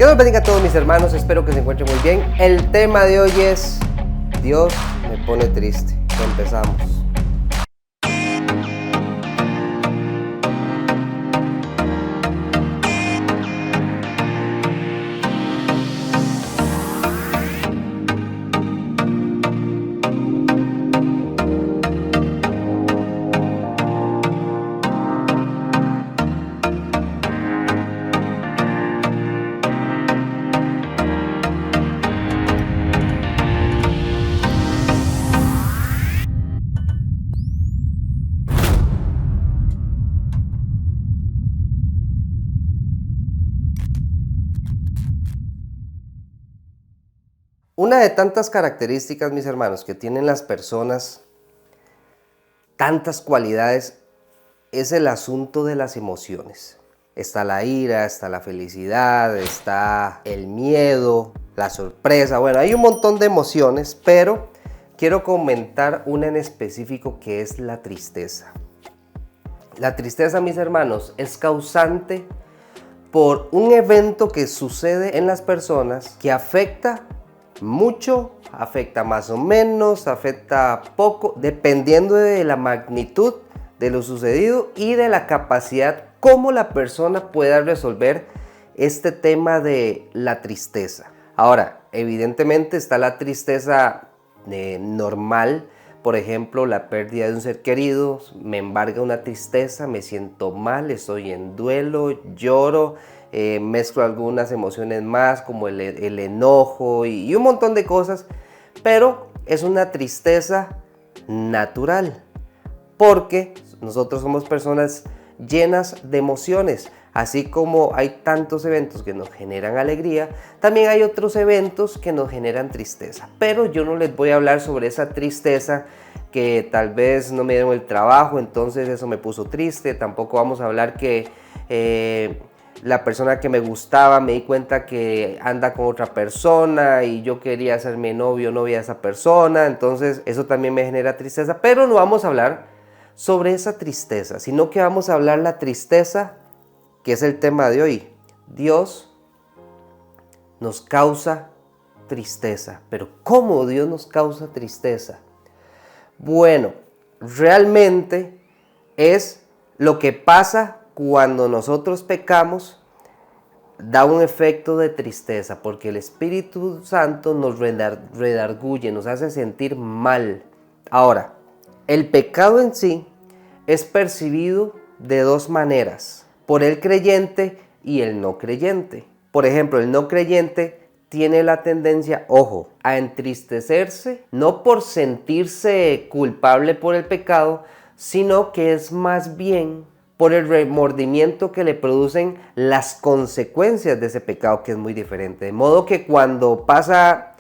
Dios los bendiga a todos mis hermanos, espero que se encuentren muy bien. El tema de hoy es Dios me pone triste. Empezamos. Una de tantas características, mis hermanos, que tienen las personas, tantas cualidades, es el asunto de las emociones. Está la ira, está la felicidad, está el miedo, la sorpresa. Bueno, hay un montón de emociones, pero quiero comentar una en específico que es la tristeza. La tristeza, mis hermanos, es causante por un evento que sucede en las personas que afecta mucho, afecta más o menos, afecta poco, dependiendo de la magnitud de lo sucedido y de la capacidad cómo la persona pueda resolver este tema de la tristeza. Ahora, evidentemente está la tristeza normal, por ejemplo, la pérdida de un ser querido, me embarga una tristeza, me siento mal, estoy en duelo, lloro. Mezclo algunas emociones más como el enojo y un montón de cosas, pero es una tristeza natural porque nosotros somos personas llenas de emociones. Así como hay tantos eventos que nos generan alegría, también hay otros eventos que nos generan tristeza. Pero yo no les voy a hablar sobre esa tristeza que tal vez no me dieron el trabajo, entonces eso me puso triste. Tampoco vamos a hablar que la persona que me gustaba me di cuenta que anda con otra persona y yo quería hacerme novio o novia de esa persona, entonces eso también me genera tristeza. Pero no vamos a hablar sobre esa tristeza, sino que vamos a hablar la tristeza, que es el tema de hoy. Dios nos causa tristeza. Pero ¿cómo Dios nos causa tristeza? Bueno, realmente es lo que pasa cuando nosotros pecamos, da un efecto de tristeza, porque el Espíritu Santo nos redarguye, nos hace sentir mal. Ahora, el pecado en sí es percibido de dos maneras, por el creyente y el no creyente. Por ejemplo, el no creyente tiene la tendencia, ojo, a entristecerse, no por sentirse culpable por el pecado, sino que es más bien por el remordimiento que le producen las consecuencias de ese pecado, que es muy diferente. De modo que cuando pasa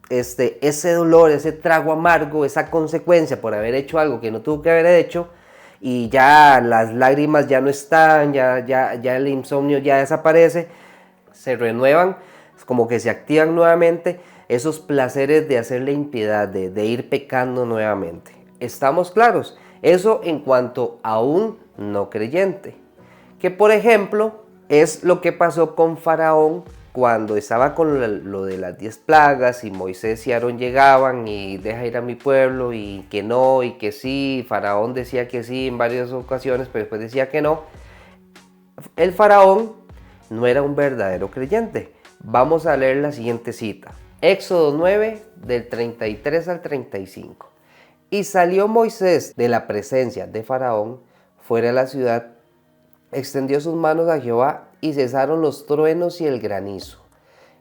ese dolor, ese trago amargo, esa consecuencia por haber hecho algo que no tuvo que haber hecho, y ya las lágrimas ya no están, ya el insomnio ya desaparece, se renuevan, como que se activan nuevamente esos placeres de hacer la impiedad, de ir pecando nuevamente. ¿Estamos claros? Eso en cuanto a un no creyente, que por ejemplo es lo que pasó con Faraón cuando estaba con lo de las 10 plagas y Moisés y Aarón llegaban y deja ir a mi pueblo y que no y que sí. Faraón decía que sí en varias ocasiones, pero después decía que no. El Faraón no era un verdadero creyente. Vamos a leer la siguiente cita, Éxodo 9 del 33 al 35. Y salió Moisés de la presencia de Faraón fuera de la ciudad, extendió sus manos a Jehová y cesaron los truenos y el granizo,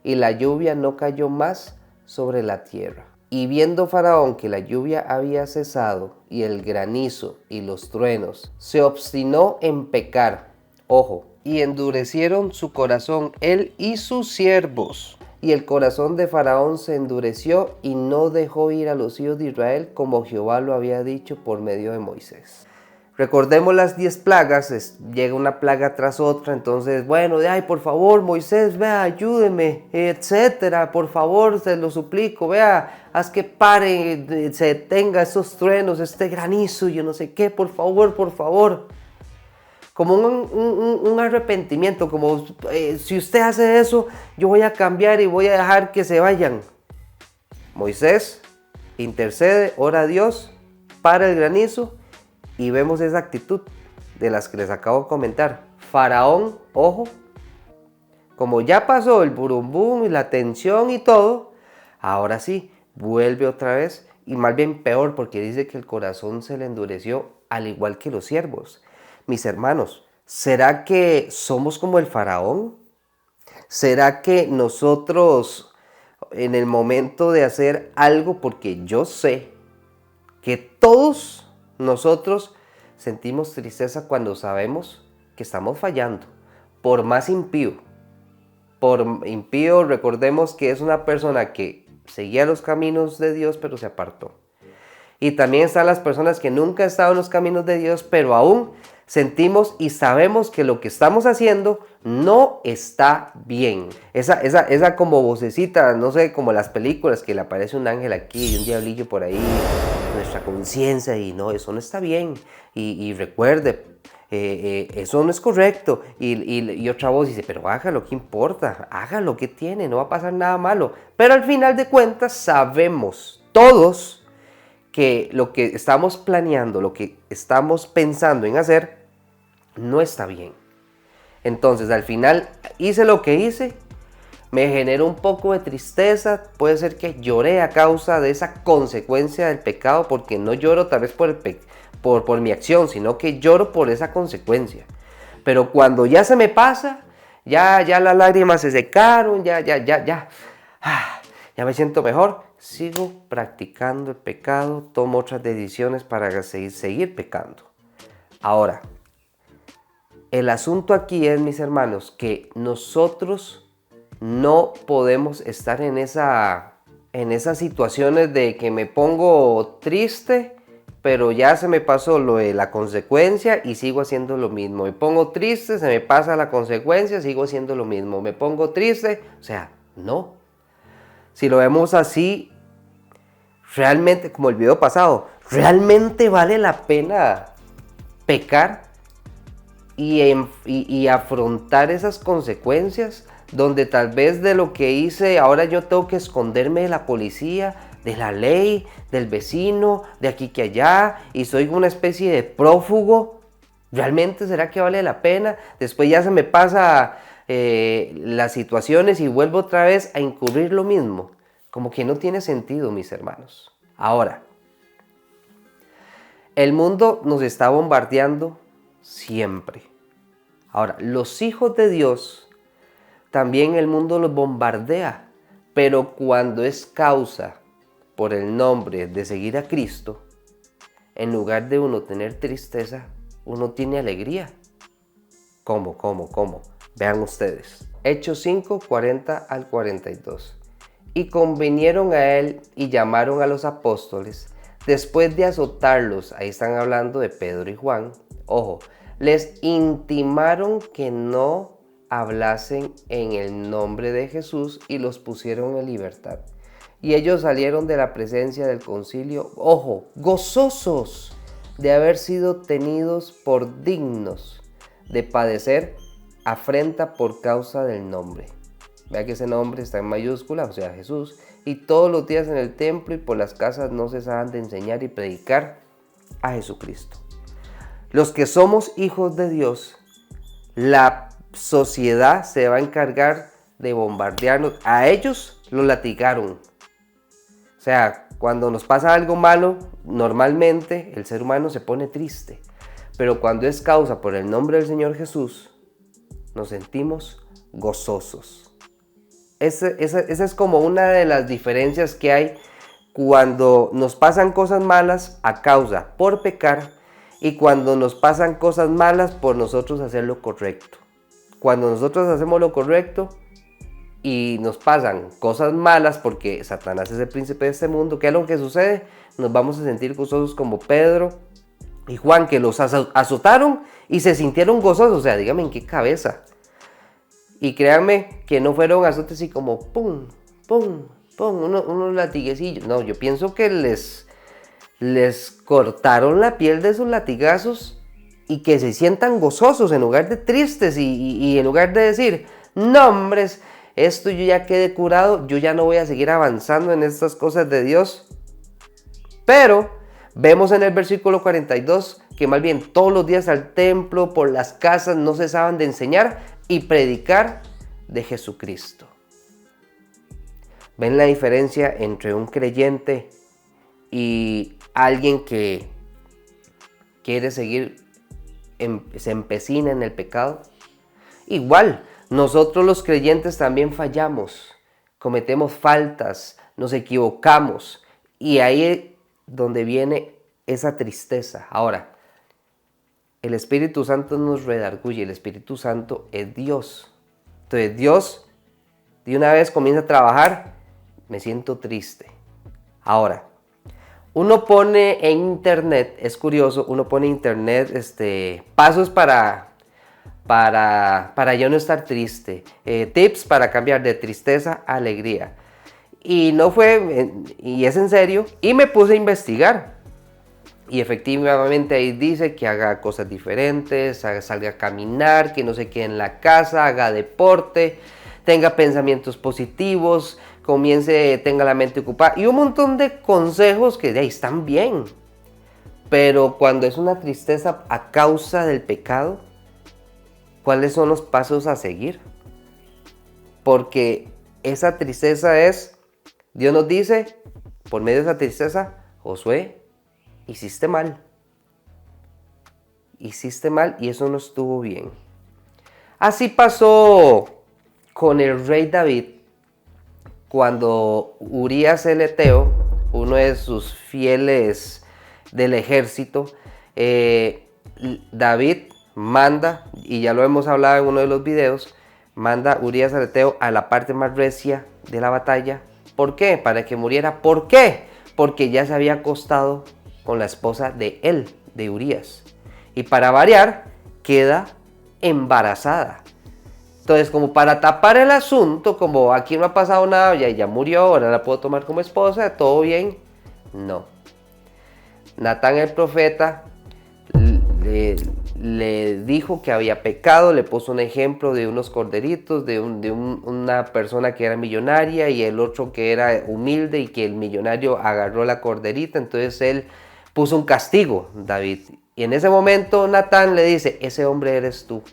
y la lluvia no cayó más sobre la tierra. Y viendo Faraón que la lluvia había cesado y el granizo y los truenos, se obstinó en pecar, ojo, y endurecieron su corazón él y sus siervos. Y el corazón de Faraón se endureció y no dejó ir a los hijos de Israel como Jehová lo había dicho por medio de Moisés. Recordemos las 10 plagas, llega una plaga tras otra, entonces, bueno, ay, por favor, Moisés, vea, ayúdeme, etcétera, por favor, se lo suplico, vea, haz que pare, se detenga esos truenos, este granizo, yo no sé qué, por favor, por favor. como un arrepentimiento, como si usted hace eso, yo voy a cambiar y voy a dejar que se vayan. Moisés intercede, ora a Dios, para el granizo y vemos esa actitud de las que les acabo de comentar. Faraón, ojo, como ya pasó el burumbum y la tensión y todo, ahora sí, vuelve otra vez y más bien peor porque dice que el corazón se le endureció al igual que los siervos. Mis hermanos, ¿será que somos como el faraón? ¿Será que nosotros en el momento de hacer algo, porque yo sé que todos nosotros sentimos tristeza cuando sabemos que estamos fallando, por más impío? Por impío, recordemos que es una persona que seguía los caminos de Dios, pero se apartó. Y también están las personas que nunca han estado en los caminos de Dios, pero aún sentimos y sabemos que lo que estamos haciendo no está bien. Esa como vocecita, no sé, como las películas que le aparece un ángel aquí y un diablillo por ahí, nuestra conciencia, y no, eso no está bien. Y recuerde, eso no es correcto. Y otra voz dice, pero hágalo, ¿qué importa? Hágalo, ¿qué tiene? No va a pasar nada malo. Pero al final de cuentas sabemos todos que lo que estamos planeando, lo que estamos pensando en hacer, no está bien. Entonces, al final hice lo que hice, me generó un poco de tristeza, puede ser que lloré a causa de esa consecuencia del pecado, porque no lloro tal vez por mi acción, sino que lloro por esa consecuencia. Pero cuando ya se me pasa, ya las lágrimas se secaron, ya me siento mejor, sigo practicando el pecado, tomo otras decisiones para seguir pecando. Ahora, el asunto aquí es, mis hermanos, que nosotros no podemos estar en esas situaciones de que me pongo triste, pero ya se me pasó lo de la consecuencia y sigo haciendo lo mismo. Me pongo triste, se me pasa la consecuencia, sigo haciendo lo mismo. Me pongo triste, o sea, no. Si lo vemos así, realmente, como el video pasado, ¿realmente vale la pena pecar y afrontar esas consecuencias? Donde tal vez de lo que hice, ahora yo tengo que esconderme de la policía, de la ley, del vecino, de aquí que allá, y soy una especie de prófugo. ¿Realmente será que vale la pena? Después ya se me pasa las situaciones y vuelvo otra vez a incurrir lo mismo. Como que no tiene sentido, mis hermanos. Ahora, el mundo nos está bombardeando siempre. Ahora, los hijos de Dios, también el mundo los bombardea, pero cuando es causa por el nombre de seguir a Cristo, en lugar de uno tener tristeza, uno tiene alegría. ¿Cómo? Vean ustedes. Hechos 5, 40 al 42. Y convinieron a él y llamaron a los apóstoles, después de azotarlos, ahí están hablando de Pedro y Juan, ojo, les intimaron que no hablasen en el nombre de Jesús y los pusieron en libertad. Y ellos salieron de la presencia del concilio, ojo, gozosos de haber sido tenidos por dignos de padecer afrenta por causa del nombre. Vea que ese nombre está en mayúscula, o sea, Jesús. Y todos los días en el templo y por las casas no cesaban de enseñar y predicar a Jesucristo. Los que somos hijos de Dios, la sociedad se va a encargar de bombardearnos. A ellos los latigaron. O sea, cuando nos pasa algo malo, normalmente el ser humano se pone triste. Pero cuando es causa por el nombre del Señor Jesús, nos sentimos gozosos. Esa es como una de las diferencias que hay cuando nos pasan cosas malas a causa por pecar y cuando nos pasan cosas malas por nosotros hacer lo correcto. Cuando nosotros hacemos lo correcto y nos pasan cosas malas porque Satanás es el príncipe de este mundo, ¿qué es lo que sucede? Nos vamos a sentir gozosos como Pedro y Juan, que los azotaron y se sintieron gozosos. O sea, dígame en qué cabeza. Y créanme que no fueron azotes así como pum, pum, pum, unos latiguecillos. No, yo pienso que les cortaron la piel de esos latigazos y que se sientan gozosos en lugar de tristes y en lugar de decir, no hombres, esto yo ya quedé curado, yo ya no voy a seguir avanzando en estas cosas de Dios. Pero vemos en el versículo 42 que más bien todos los días al templo, por las casas, no cesaban de enseñar y predicar de Jesucristo. ¿Ven la diferencia entre un creyente y alguien que quiere seguir, se empecina en el pecado? Igual, nosotros los creyentes también fallamos, cometemos faltas, nos equivocamos y ahí es donde viene esa tristeza. Ahora, el Espíritu Santo nos redarguye, el Espíritu Santo es Dios. Entonces Dios de una vez comienza a trabajar, me siento triste. Ahora, uno pone en internet, es curioso, uno pone en internet pasos para ya no estar triste, tips para cambiar de tristeza a alegría. Y no fue, y es en serio, y me puse a investigar. Y efectivamente ahí dice que haga cosas diferentes, salga a caminar, que no se quede en la casa, haga deporte, tenga pensamientos positivos, tenga la mente ocupada. Y un montón de consejos que de ahí están bien. Pero cuando es una tristeza a causa del pecado, ¿cuáles son los pasos a seguir? Porque esa tristeza es, Dios nos dice, por medio de esa tristeza, Josué, hiciste mal. Hiciste mal y eso no estuvo bien. Así pasó con el rey David, cuando Urías el Eteo, uno de sus fieles del ejército, David manda, y ya lo hemos hablado en uno de los videos, manda a Urías el Eteo a la parte más recia de la batalla. ¿Por qué? Para que muriera. ¿Por qué? Porque ya se había acostado con la esposa de él, de Urías. Y para variar, queda embarazada. Entonces, como para tapar el asunto, como aquí no ha pasado nada, ya murió, ahora la puedo tomar como esposa, todo bien. No. Natán el profeta le dijo que había pecado, le puso un ejemplo de unos corderitos, de una persona que era millonaria y el otro que era humilde y que el millonario agarró la corderita, entonces él puso un castigo, David. Y en ese momento Natán le dice, ese hombre eres tú.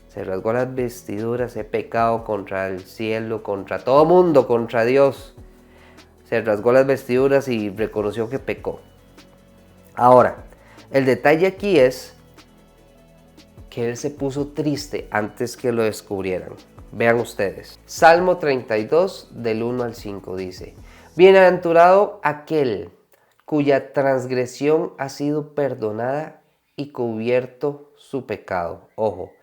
Se rasgó las vestiduras, he pecado contra el cielo, contra todo mundo, contra Dios. Se rasgó las vestiduras y reconoció que pecó. Ahora, el detalle aquí es que él se puso triste antes que lo descubrieran. Vean ustedes. Salmo 32, del 1 al 5 dice, bienaventurado aquel cuya transgresión ha sido perdonada y cubierto su pecado. Ojo.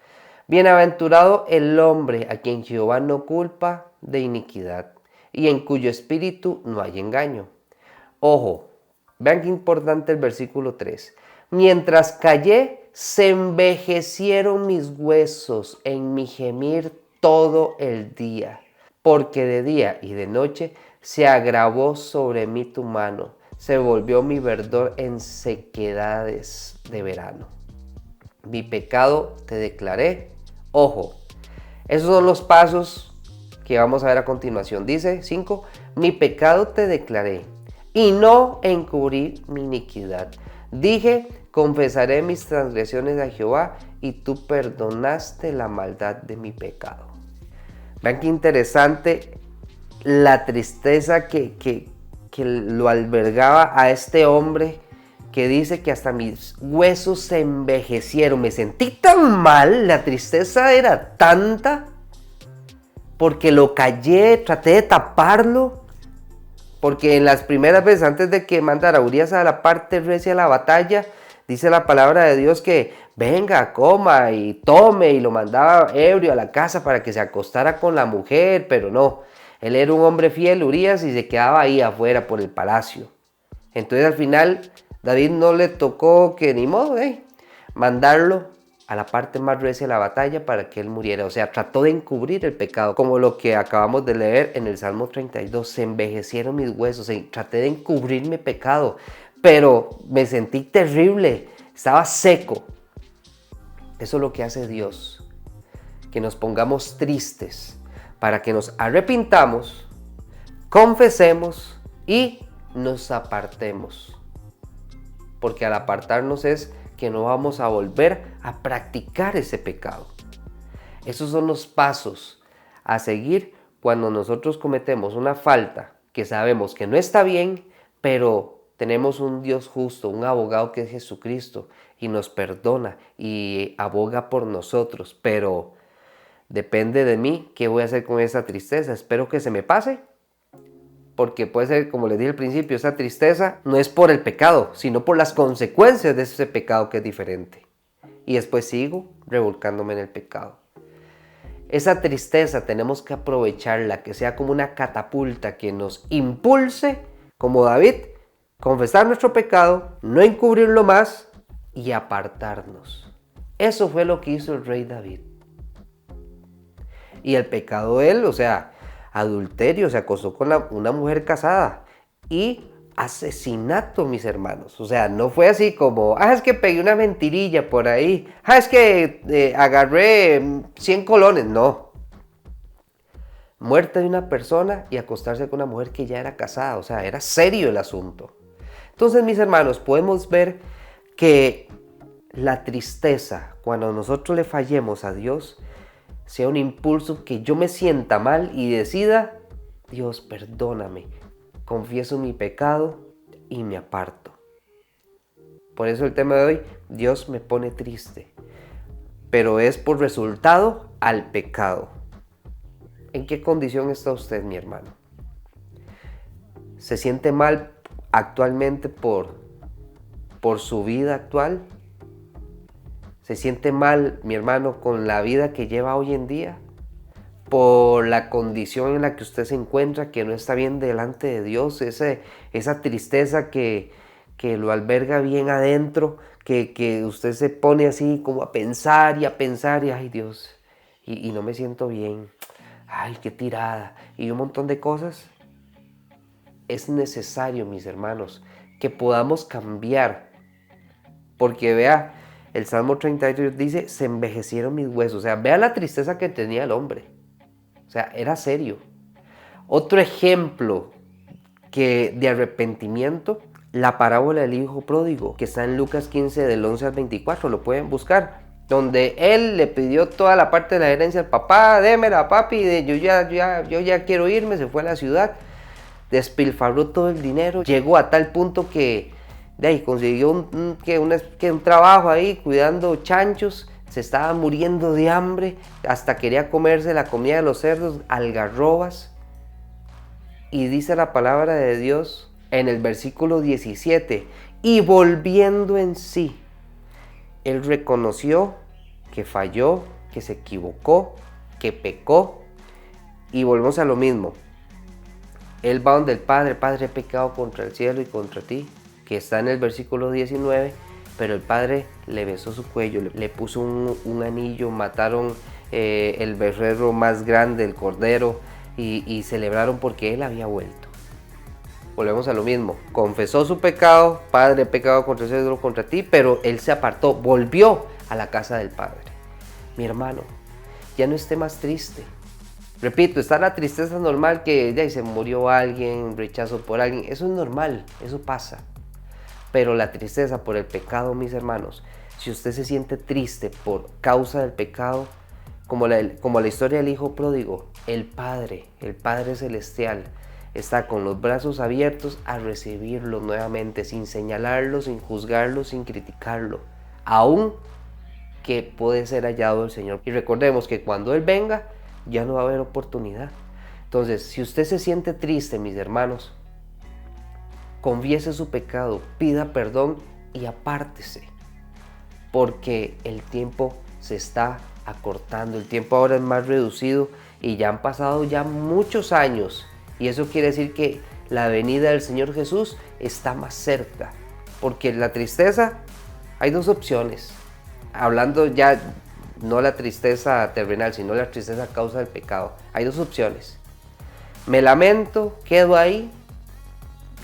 Bienaventurado el hombre a quien Jehová no culpa de iniquidad y en cuyo espíritu no hay engaño. Ojo, vean qué importante el versículo 3. Mientras callé, se envejecieron mis huesos en mi gemir todo el día, porque de día y de noche se agravó sobre mí tu mano, se volvió mi verdor en sequedades de verano. Mi pecado te declaré. Ojo, esos son los pasos que vamos a ver a continuación. Dice 5, mi pecado te declaré y no encubrí mi iniquidad. Dije, confesaré mis transgresiones a Jehová y tú perdonaste la maldad de mi pecado. Vean qué interesante la tristeza que lo albergaba a este hombre, que dice que hasta mis huesos se envejecieron. Me sentí tan mal, la tristeza era tanta, porque lo callé, traté de taparlo, porque en las primeras veces, antes de que mandara a Urías a la parte recia de la batalla, dice la palabra de Dios que venga, coma y tome, y lo mandaba ebrio a la casa para que se acostara con la mujer, pero no, él era un hombre fiel, Urías, y se quedaba ahí afuera por el palacio. Entonces al final David no le tocó que ni modo, mandarlo a la parte más recia de la batalla para que él muriera. O sea, trató de encubrir el pecado, como lo que acabamos de leer en el Salmo 32. Se envejecieron mis huesos, traté de encubrir mi pecado, pero me sentí terrible. estaba seco. Eso es lo que hace Dios, que nos pongamos tristes para que nos arrepintamos, confesemos y nos apartemos. Porque al apartarnos es que no vamos a volver a practicar ese pecado. Esos son los pasos a seguir cuando nosotros cometemos una falta que sabemos que no está bien, pero tenemos un Dios justo, un abogado que es Jesucristo y nos perdona y aboga por nosotros. Pero depende de mí qué voy a hacer con esa tristeza. Espero que se me pase. Porque puede ser, como les dije al principio, esa tristeza no es por el pecado, sino por las consecuencias de ese pecado que es diferente. Y después sigo revolcándome en el pecado. Esa tristeza tenemos que aprovecharla, que sea como una catapulta que nos impulse, como David, confesar nuestro pecado, no encubrirlo más y apartarnos. Eso fue lo que hizo el rey David. Y el pecado de él, adulterio, se acostó con una mujer casada y asesinato, mis hermanos. No fue así como, es que pegué una mentirilla por ahí, es que agarré 100 colones, no. Muerte de una persona y acostarse con una mujer que ya era casada, era serio el asunto. Entonces, mis hermanos, podemos ver que la tristeza, cuando nosotros le fallemos a Dios, sea un impulso que yo me sienta mal y decida, Dios, perdóname, confieso mi pecado y me aparto. Por eso el tema de hoy, Dios me pone triste, pero es por resultado al pecado. ¿En qué condición está usted, mi hermano? ¿Se siente mal actualmente por su vida actual? ¿Se siente mal, mi hermano, con la vida que lleva hoy en día? ¿Por la condición en la que usted se encuentra, que no está bien delante de Dios? Esa tristeza que lo alberga bien adentro, que usted se pone así como a pensar, y ay Dios, y no me siento bien. Ay, qué tirada. Y un montón de cosas. Es necesario, mis hermanos, que podamos cambiar. Porque vea, el Salmo 32 dice, se envejecieron mis huesos. Vea la tristeza que tenía el hombre. Era serio. Otro ejemplo de arrepentimiento, la parábola del hijo pródigo, que está en Lucas 15 del 11 al 24, lo pueden buscar. Donde él le pidió toda la parte de la herencia al papá, démela papi, yo ya quiero irme, se fue a la ciudad, despilfarró todo el dinero, llegó a tal punto que de ahí consiguió un trabajo ahí cuidando chanchos, se estaba muriendo de hambre, hasta quería comerse la comida de los cerdos, algarrobas. Y dice la palabra de Dios en el versículo 17, y volviendo en sí, él reconoció que falló, que se equivocó, que pecó, y volvemos a lo mismo. Él va donde el Padre, Padre, he pecado contra el cielo y contra ti, que está en el versículo 19, pero el Padre le besó su cuello, le puso un anillo, mataron el becerro más grande, el cordero, y celebraron porque él había vuelto. Volvemos a lo mismo, confesó su pecado, Padre, he pecado contra el cielo y contra ti, pero él se apartó, volvió a la casa del Padre. Mi hermano, ya no esté más triste. Repito, está la tristeza normal que ya se murió alguien, rechazo por alguien, eso es normal, eso pasa. Pero la tristeza por el pecado, mis hermanos, si usted se siente triste por causa del pecado, como la historia del hijo pródigo, el Padre celestial, está con los brazos abiertos a recibirlo nuevamente, sin señalarlo, sin juzgarlo, sin criticarlo, aún que puede ser hallado el Señor. Y recordemos que cuando Él venga, ya no va a haber oportunidad. Entonces, si usted se siente triste, mis hermanos, confiese su pecado, pida perdón y apártese, porque el tiempo se está acortando, el tiempo ahora es más reducido y ya han pasado ya muchos años, y eso quiere decir que la venida del Señor Jesús está más cerca, porque la tristeza, hay dos opciones, hablando ya no la tristeza terrenal, sino la tristeza a causa del pecado. Hay dos opciones: me lamento, quedo ahí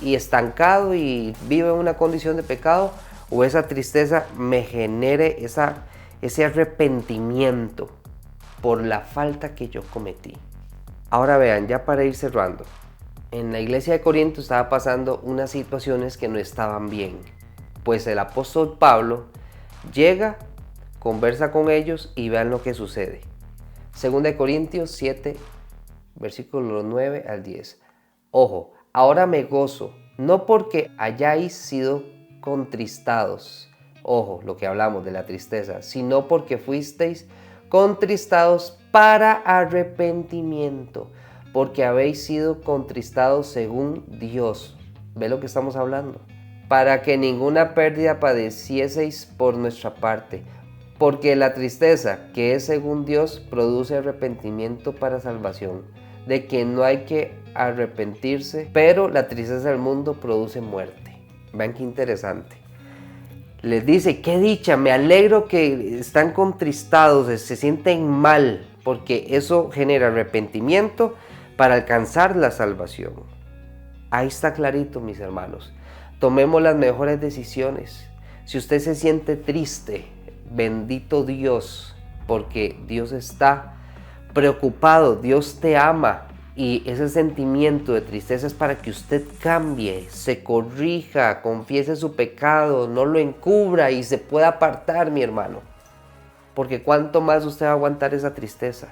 y estancado y vivo en una condición de pecado, o esa tristeza me genere ese arrepentimiento por la falta que yo cometí. Ahora vean, ya para ir cerrando, en la iglesia de Corinto estaba pasando unas situaciones que no estaban bien, pues el apóstol Pablo llega, conversa con ellos y vean lo que sucede. 2 Corintios 7, versículos 9 al 10. Ojo, ahora me gozo, no porque hayáis sido contristados, ojo, lo que hablamos de la tristeza, sino porque fuisteis contristados para arrepentimiento, porque habéis sido contristados según Dios. ¿Ve lo que estamos hablando? Para que ninguna pérdida padecieseis por nuestra parte, porque la tristeza, que es según Dios, produce arrepentimiento para salvación, de quien no hay que arrepentirse, pero la tristeza del mundo produce muerte. Vean qué interesante. Les dice, qué dicha, me alegro que están contristados, se sienten mal, porque eso genera arrepentimiento para alcanzar la salvación. Ahí está clarito, mis hermanos. Tomemos las mejores decisiones. Si usted se siente triste, bendito Dios, porque Dios está preocupado, Dios te ama. Y ese sentimiento de tristeza es para que usted cambie, se corrija, confiese su pecado, no lo encubra y se pueda apartar, mi hermano. Porque cuánto más usted va a aguantar esa tristeza.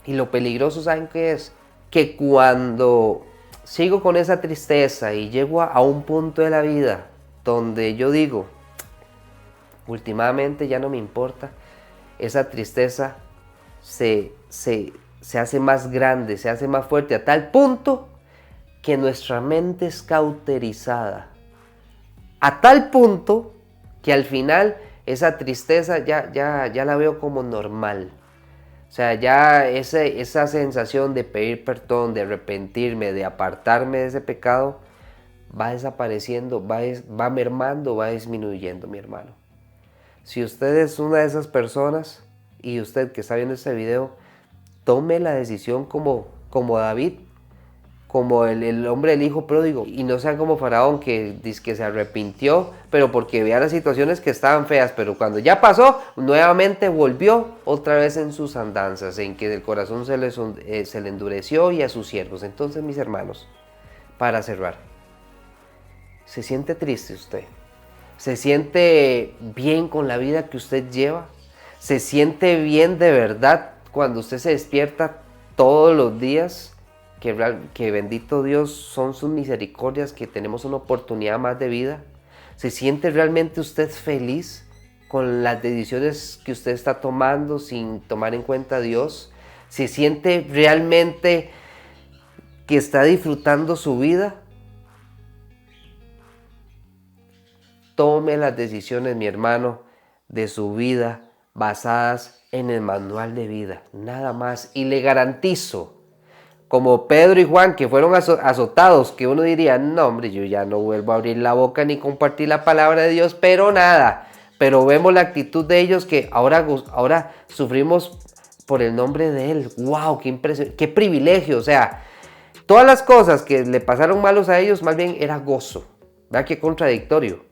Y lo peligroso, ¿saben qué es? Que cuando sigo con esa tristeza y llego a un punto de la vida donde yo digo, últimamente ya no me importa, esa tristeza se hace más grande, se hace más fuerte, a tal punto que nuestra mente es cauterizada. A tal punto que al final esa tristeza ya la veo como normal. O sea, ya esa sensación de pedir perdón, de arrepentirme, de apartarme de ese pecado, va desapareciendo, va mermando, va disminuyendo, mi hermano. Si usted es una de esas personas y usted que está viendo este video, tome la decisión como David, como el hombre del hijo pródigo, y no sea como Faraón que dice que se arrepintió, pero porque veía las situaciones que estaban feas, pero cuando ya pasó, nuevamente volvió otra vez en sus andanzas, en que el corazón se le endureció y a sus siervos. Entonces, mis hermanos, para cerrar, ¿se siente triste usted? ¿Se siente bien con la vida que usted lleva? ¿Se siente bien de verdad cuando usted se despierta todos los días? Que bendito Dios son sus misericordias, que tenemos una oportunidad más de vida. ¿Se siente realmente usted feliz con las decisiones que usted está tomando sin tomar en cuenta a Dios? ¿Se siente realmente que está disfrutando su vida? Tome las decisiones, mi hermano, de su vida basadas en el manual de vida, nada más. Y le garantizo, como Pedro y Juan, que fueron azotados, que uno diría, no hombre, yo ya no vuelvo a abrir la boca ni compartir la palabra de Dios, pero nada. Pero vemos la actitud de ellos, que ahora sufrimos por el nombre de Él. ¡Wow! ¡Qué impresión! ¡Qué privilegio! O sea, todas las cosas que le pasaron malos a ellos, más bien era gozo. ¿Verdad? ¡Qué contradictorio!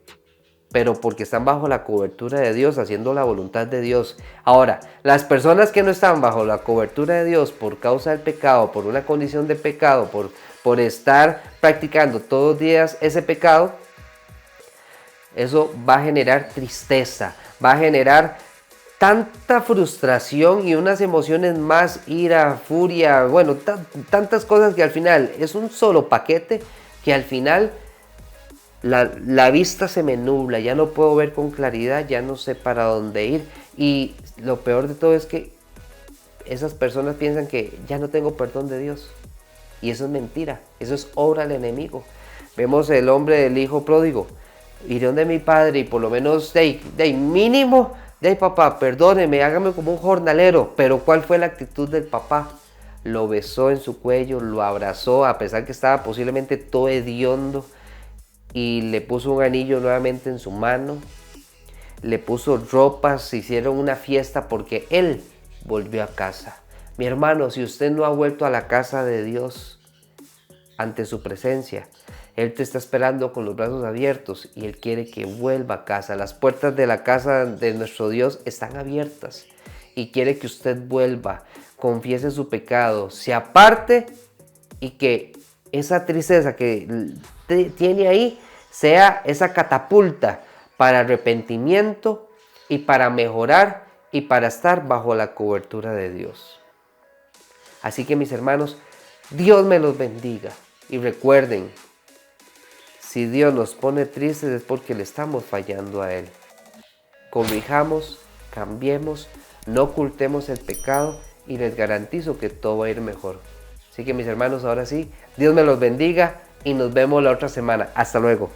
Pero porque están bajo la cobertura de Dios, haciendo la voluntad de Dios. Ahora, las personas que no están bajo la cobertura de Dios por causa del pecado, por una condición de pecado, por estar practicando todos los días ese pecado, eso va a generar tristeza, va a generar tanta frustración y unas emociones más, ira, furia, bueno, tantas cosas que al final es un solo paquete que al final la vista se me nubla, ya no puedo ver con claridad, ya no sé para dónde ir. Y lo peor de todo es que esas personas piensan que ya no tengo perdón de Dios. Y eso es mentira, eso es obra del enemigo. Vemos el hombre del hijo pródigo. Iré donde mi padre y por lo menos de mínimo, papá, perdóneme, hágame como un jornalero. Pero ¿cuál fue la actitud del papá? Lo besó en su cuello, lo abrazó, a pesar que estaba posiblemente todo hediondo. Y le puso un anillo nuevamente en su mano, le puso ropas, hicieron una fiesta porque él volvió a casa. Mi hermano, si usted no ha vuelto a la casa de Dios ante su presencia, Él te está esperando con los brazos abiertos y Él quiere que vuelva a casa. Las puertas de la casa de nuestro Dios están abiertas y quiere que usted vuelva, confiese su pecado, se aparte y que esa tristeza que tiene ahí sea esa catapulta para arrepentimiento y para mejorar y para estar bajo la cobertura de Dios. Así que mis hermanos, Dios me los bendiga y recuerden, si Dios nos pone tristes es porque le estamos fallando a Él. Corrijamos, cambiemos, no ocultemos el pecado y les garantizo que todo va a ir mejor. Así que mis hermanos, ahora sí, Dios me los bendiga y nos vemos la otra semana. Hasta luego.